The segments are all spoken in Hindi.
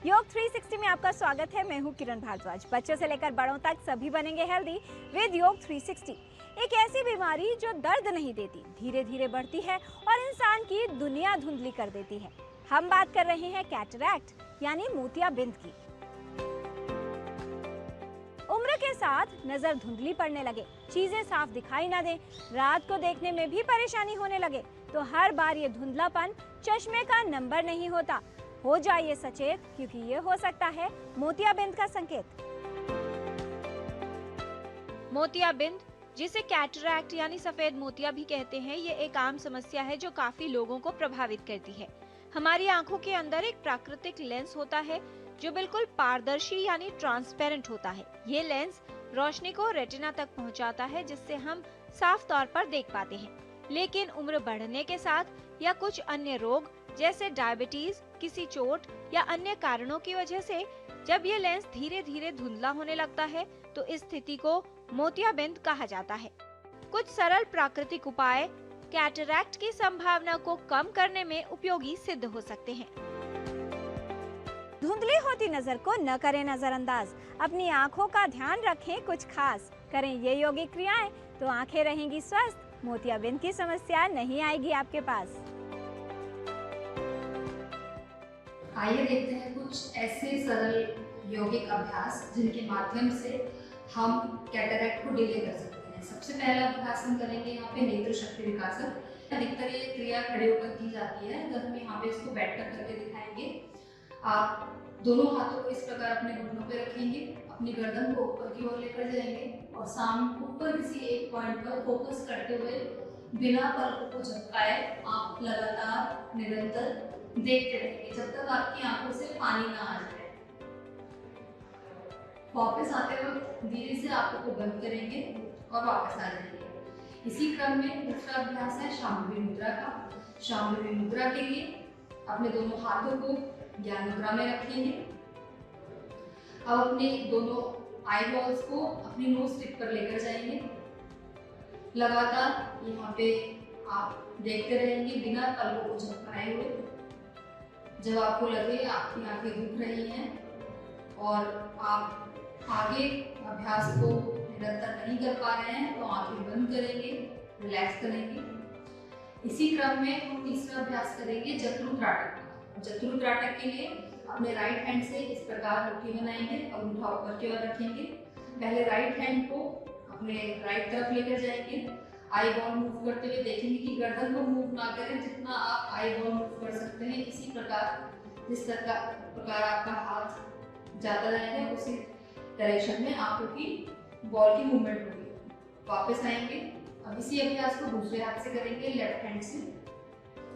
योग 360 में आपका स्वागत है। मैं हूं किरण भारद्वाज। बच्चों से लेकर बड़ों तक सभी बनेंगे हेल्दी विद योग 360। एक ऐसी बीमारी जो दर्द नहीं देती, धीरे धीरे बढ़ती है और इंसान की दुनिया धुंधली कर देती है। हम बात कर रहे हैं कैटरैक्ट यानी मोतियाबिंद की। उम्र के साथ नजर धुंधली पड़ने लगे, चीजें साफ दिखाई ना दें, रात को देखने में भी परेशानी होने लगे, तो हर बार ये धुंधलापन चश्मे का नंबर नहीं होता। हो जाइए सचेत, क्योंकि ये हो सकता है मोतियाबिंद का संकेत। मोतियाबिंद, जिसे कैटरैक्ट यानी सफेद मोतिया भी कहते हैं, ये एक आम समस्या है जो काफी लोगों को प्रभावित करती है। हमारी आंखों के अंदर एक प्राकृतिक लेंस होता है जो बिल्कुल पारदर्शी यानी ट्रांसपेरेंट होता है। ये लेंस रोशनी को रेटिना तक पहुंचाता है, जिससे हम साफ तौर पर देख पाते हैं। लेकिन उम्र बढ़ने के साथ या कुछ अन्य रोग जैसे डायबिटीज, किसी चोट या अन्य कारणों की वजह से जब ये लेंस धीरे धीरे धुंधला होने लगता है, तो इस स्थिति को मोतियाबिंद कहा जाता है। कुछ सरल प्राकृतिक उपाय कैटरैक्ट की संभावना को कम करने में उपयोगी सिद्ध हो सकते हैं। धुंधली होती नजर को न करें नजरअंदाज। अपनी आंखों का ध्यान रखें, कुछ खास करें ये योगिक क्रियाएं, तो आंखें रहेंगी स्वस्थ, मोतियाबिंद की समस्या नहीं आएगी आपके पास। आइए देखते हैं कुछ ऐसे सरल यौगिक अभ्यास जिनके माध्यम से हम कैटरैक्ट को डिले कर सकते हैं। सबसे पहला अभ्यास हम करेंगे यहाँ पे नेत्र शक्ति विकासक। अधिकतर ये क्रिया खड़े होकर की जाती है, अगर हम यहाँ पे इसको बैठकर करके दिखाएंगे। आप दोनों हाथों को इस प्रकार अपने घुटनों पे रखेंगे, अपनी गर्दन को ऊपर की ओर लेकर जाएंगे और सामने ऊपर किसी एक पॉइंट पर फोकस करते हुए बिना पलकों को झपकाए आप लगातार निरंतर देखते रहेंगे जब तक आपकी आंखों से पानी ना आ जाए। वापस आते वक्त धीरे से आंखों को बंद करेंगे और वापस आ जाएंगे। इसी क्रम में दूसरा अभ्यास है शांभवी मुद्रा का। शांभवी मुद्रा के लिए अपने दोनों हाथों को ज्ञान मुद्रा में रखेंगे। अब अपने दोनों आई बॉल्स को अपनी नोज टिप पर लेकर जाएंगे। लगातार यहाँ पे आप देखते रहेंगे बिना पलकों को झपकाए हुए। जब आपको लगे आपकी आंखें दुख रही हैं और आप आगे अभ्यास को निरंतर नहीं कर पा रहे हैं, तो आंखें बंद करेंगे, रिलैक्स करेंगे। इसी क्रम में हम तीसरा अभ्यास करेंगे जत्रुत्राटक। जत्रुत्राटक के लिए अपने राइट हैंड से इस प्रकार मुट्ठी बनाएंगे और अंगूठा ऊपर की ओर रखेंगे। पहले राइट हैंड को अपने राइट तरफ लेकर जाएंगे। आई बॉल मूव करते हुए देखेंगे कि गर्दन को मूव ना करें, जितना आप आई बॉल मूव कर सकते हैं। इसी प्रकार जिस प्रकार आपका हाथ जाता रहेगा, उसी डायरेक्शन में आंखों की बॉल की मूवमेंट होगी। वापस आएंगे। अब इसी अभ्यास को दूसरे हाथ से करेंगे, लेफ्ट हैंड से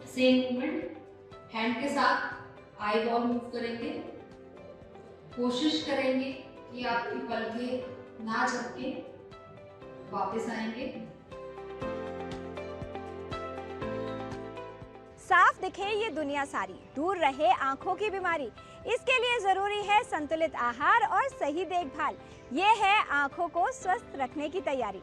सेम मूवमेंट। हैंड के साथ आई बॉल मूव करेंगे। कोशिश करेंगे कि आपकी पलकें ना झपके। वापस आएंगे। साफ दिखे ये दुनिया सारी, दूर रहे आंखों की बीमारी। इसके लिए जरूरी है संतुलित आहार और सही देखभाल। ये है आंखों को स्वस्थ रखने की तैयारी।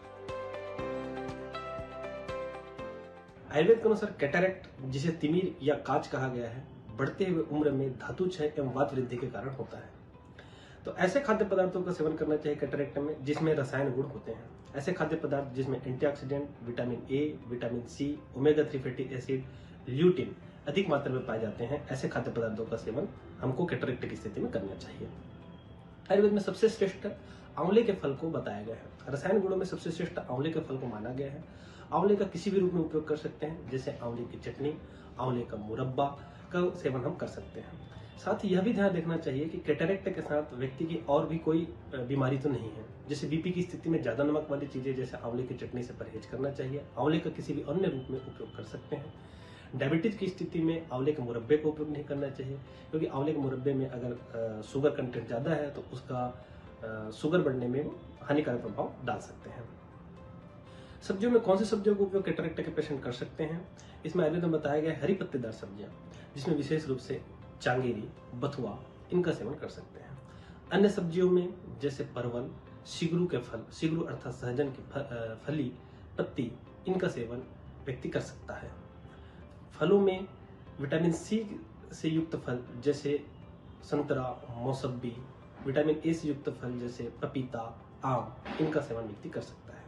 आयुर्वेद के अनुसार कैटरैक्ट, जिसे तिमिर या काच कहा गया है, बढ़ते हुए उम्र में धातु क्षय एवं वात वृद्धि के कारण होता है। तो ऐसे खाद्य पदार्थों का सेवन करना चाहिए कैटरैक्ट में जिसमें रसायन गुण होते हैं। ऐसे खाद्य पदार्थ जिसमें antioxidant, vitamin A, vitamin C, omega 3 fatty acid, lutein अधिक मात्रा में पाए जाते हैं। ऐसे खाद्य पदार्थों का सेवन हमको कैटरैक्ट की स्थिति में करना चाहिए। आयुर्वेद में सबसे श्रेष्ठ आंवले के फल को बताया गया है। रसायन गुणों में सबसे श्रेष्ठ आंवले के फल को माना गया है। आंवले का किसी भी रूप में उपयोग कर सकते हैं, जैसे आंवले की चटनी, आंवले का मुरब्बा का सेवन हम कर सकते हैं। साथ ही यह भी ध्यान रखना चाहिए कि कैटरैक्ट के साथ व्यक्ति की और भी कोई बीमारी तो नहीं है। जैसे बीपी की स्थिति में ज्यादा नमक वाली चीजें जैसे आंवले की चटनी से परहेज करना चाहिए। आंवले का किसी भी अन्य रूप में उपयोग कर सकते हैं। डायबिटीज की स्थिति में आंवले के मुरब्बे का उपयोग नहीं करना चाहिए, क्योंकि आंवले के मुरब्बे में अगर शुगर कंटेंट ज्यादा है तो उसका शुगर बढ़ने में वो हानिकारक प्रभाव डाल सकते हैं। सब्जियों में कौन सी सब्जियों का उपयोग कैटरैक्ट के पेशेंट कर सकते हैं? इसमें आयुर्वेद में बताया गया हरी पत्तेदार सब्जियां, जिसमें विशेष रूप से चांगेरी, बथुआ, इनका सेवन कर सकते हैं। अन्य सब्जियों में जैसे परवल, सिगरू के फल, सिगरू अर्थात सहजन की फली, पत्ती, इनका सेवन व्यक्ति कर सकता है। फलों में विटामिन सी से युक्त फल जैसे संतरा, मौसम्बी, विटामिन ए से युक्त फल जैसे पपीता, आम, इनका सेवन व्यक्ति कर सकता है।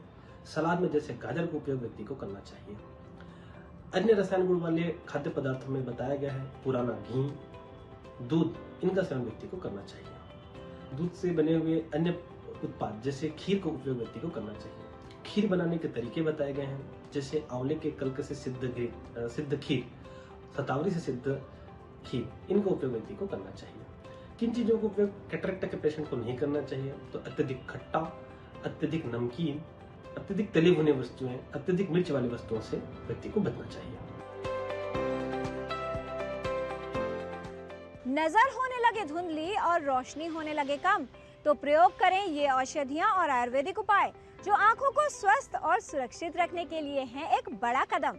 सलाद में जैसे गाजर का उपयोग व्यक्ति को करना चाहिए। अन्य रसायन गुण वाले खाद्य पदार्थों में बताया गया है पुराना घी, दूध, इनका सेवन व्यक्ति को करना चाहिए। दूध से बने हुए अन्य उत्पाद जैसे खीर का उपयोग व्यक्ति को करना चाहिए। खीर बनाने के तरीके बताए गए हैं जैसे आंवले के कल्क से सिद्ध खीर, शतावरी से सिद्ध खीर, इनका उपयोग व्यक्ति को करना चाहिए। किन चीजों का उपयोग कैटरेक्ट के पेशेंट को नहीं करना चाहिए? तो अत्यधिक खट्टा, अत्यधिक नमकीन, अत्यधिक तली भुनी वस्तुएं, अत्यधिक मिर्च वाली वस्तुओं से व्यक्ति को बचना चाहिए। नजर होने लगे धुंधली और रोशनी होने लगे कम, तो प्रयोग करें ये औषधियां और आयुर्वेदिक उपाय जो आंखों को स्वस्थ और सुरक्षित रखने के लिए हैं एक बड़ा कदम।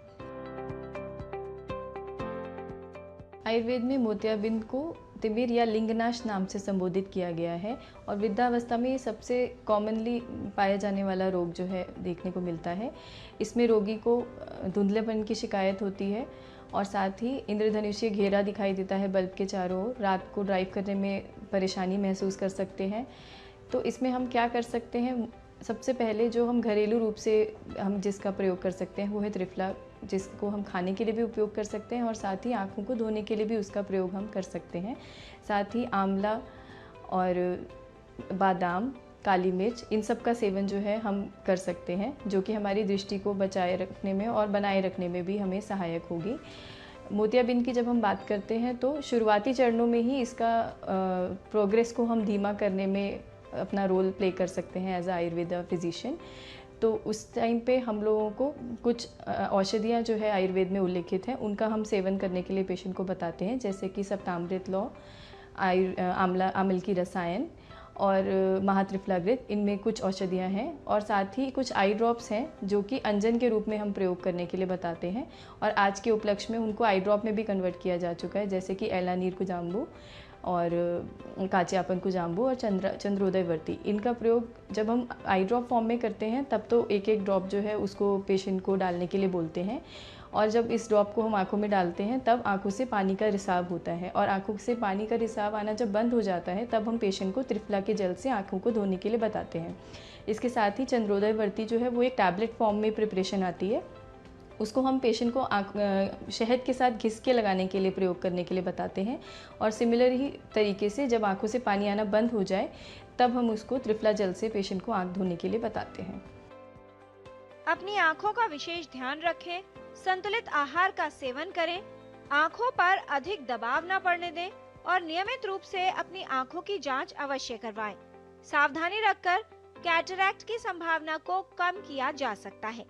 आयुर्वेद में मोतियाबिंद को तिमिर या लिंगनाश नाम से संबोधित किया गया है और वृद्धावस्था में ये सबसे कॉमनली पाया जाने वाला रोग जो है देखने को मिलता है। इसमें रोगी को धुंधलेपन की शिकायत होती है और साथ ही इंद्रधनुषीय घेरा दिखाई देता है बल्ब के चारों ओर। रात को ड्राइव करने में परेशानी महसूस कर सकते हैं। तो इसमें हम क्या कर सकते हैं? सबसे पहले जो हम घरेलू रूप से हम जिसका प्रयोग कर सकते हैं वो है त्रिफला, जिसको हम खाने के लिए भी उपयोग कर सकते हैं और साथ ही आँखों को धोने के लिए भी उसका प्रयोग हम कर सकते हैं। साथ ही आंवला और बादाम, काली मिर्च, इन सब का सेवन जो है हम कर सकते हैं, जो कि हमारी दृष्टि को बचाए रखने में और बनाए रखने में भी हमें सहायक होगी। मोतियाबिंद की जब हम बात करते हैं तो शुरुआती चरणों में ही इसका प्रोग्रेस को हम धीमा करने में अपना रोल प्ले कर सकते हैं एज अ आयुर्वेदा फिजिशियन। तो उस टाइम पे हम लोगों को कुछ औषधियाँ जो है आयुर्वेद में उल्लेखित हैं उनका हम सेवन करने के लिए पेशेंट को बताते हैं, जैसे कि सप्तामृत लौ, आमल की रसायन और महात्रिफलाग्रित, इनमें कुछ औषधियाँ हैं। और साथ ही कुछ आई ड्रॉप्स हैं जो कि अंजन के रूप में हम प्रयोग करने के लिए बताते हैं और आज के उपलक्ष्य में उनको आई ड्रॉप में भी कन्वर्ट किया जा चुका है, जैसे कि एलानीर कुजाम्बू और काचियापन कुजाम्बू और चंद्रोदयवर्ती। इनका प्रयोग जब हम आई ड्रॉप फॉर्म में करते हैं तब तो एक एक ड्रॉप जो है उसको पेशेंट को डालने के लिए बोलते हैं और जब इस ड्रॉप को हम आंखों में डालते हैं तब आंखों से पानी का रिसाव होता है और आंखों से पानी का रिसाव आना जब बंद हो जाता है तब हम पेशेंट को त्रिफला के जल से आंखों को धोने के लिए बताते हैं। इसके साथ ही चंद्रोदयवर्ती जो है वो एक टैबलेट फॉर्म में प्रिपरेशन आती है, उसको हम पेशेंट को शहद के साथ घिस के लगाने के लिए प्रयोग करने के लिए बताते हैं और सिमिलर ही तरीके से जब आंखों से पानी आना बंद हो जाए तब हम उसको त्रिफला जल से पेशेंट को आंख धोने के लिए बताते हैं। अपनी आंखों का विशेष ध्यान रखें, संतुलित आहार का सेवन करें, आंखों पर अधिक दबाव न पड़ने दें और नियमित रूप से अपनी आंखों की जांच अवश्य करवाएं। सावधानी रखकर कैटरैक्ट की संभावना को कम किया जा सकता है।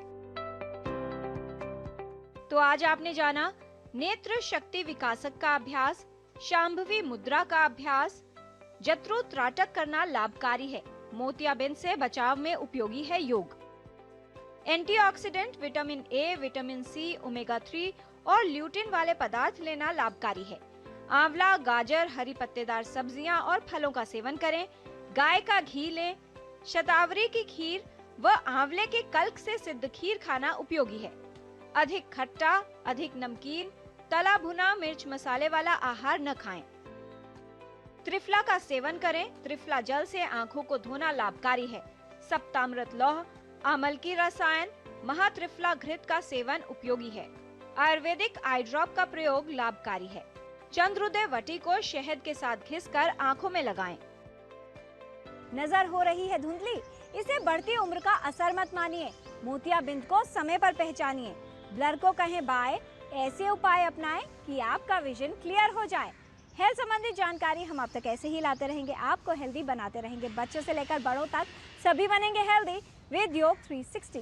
तो आज आपने जाना नेत्र शक्ति विकासक का अभ्यास, शांभवी मुद्रा का अभ्यास, जत्रु त्राटक करना लाभकारी है, मोतियाबिंद से बचाव में उपयोगी है योग, antioxidant vitamin A, vitamin C, omega 3 और ल्यूटिन वाले पदार्थ लेना लाभकारी है, आंवला, गाजर, हरी पत्तेदार सब्जियां और फलों का सेवन करें, गाय का घी लें, शतावरी की खीर व आंवले के कल्क से सिद्ध खीर खाना उपयोगी है, अधिक खट्टा, अधिक नमकीन, तला भुना मिर्च मसाले वाला आहार न खाएं, त्रिफला का सेवन करें, त्रिफला जल से आंखों को धोना लाभकारी है, सप्तामृत लौह, आमल की रसायन, महात्रिफला घृत का सेवन उपयोगी है, आयुर्वेदिक आई ड्रॉप का प्रयोग लाभकारी है, चंद्रोदयवटी को शहद के साथ घिसकर आंखों में लगाएं। नजर हो रही है धुंधली, इसे बढ़ती उम्र का असर मत मानिए, मोतियाबिंद को समय पर पहचानिए, ब्लर को कहें बाय, ऐसे उपाय अपनाएं कि आपका विजन क्लियर हो जाए। हेल्थ संबंधी जानकारी हम आप तक ऐसे ही लाते रहेंगे, आपको हेल्दी बनाते रहेंगे, बच्चों से लेकर बड़ों तक सभी बनेंगे हेल्दी विद योग 360।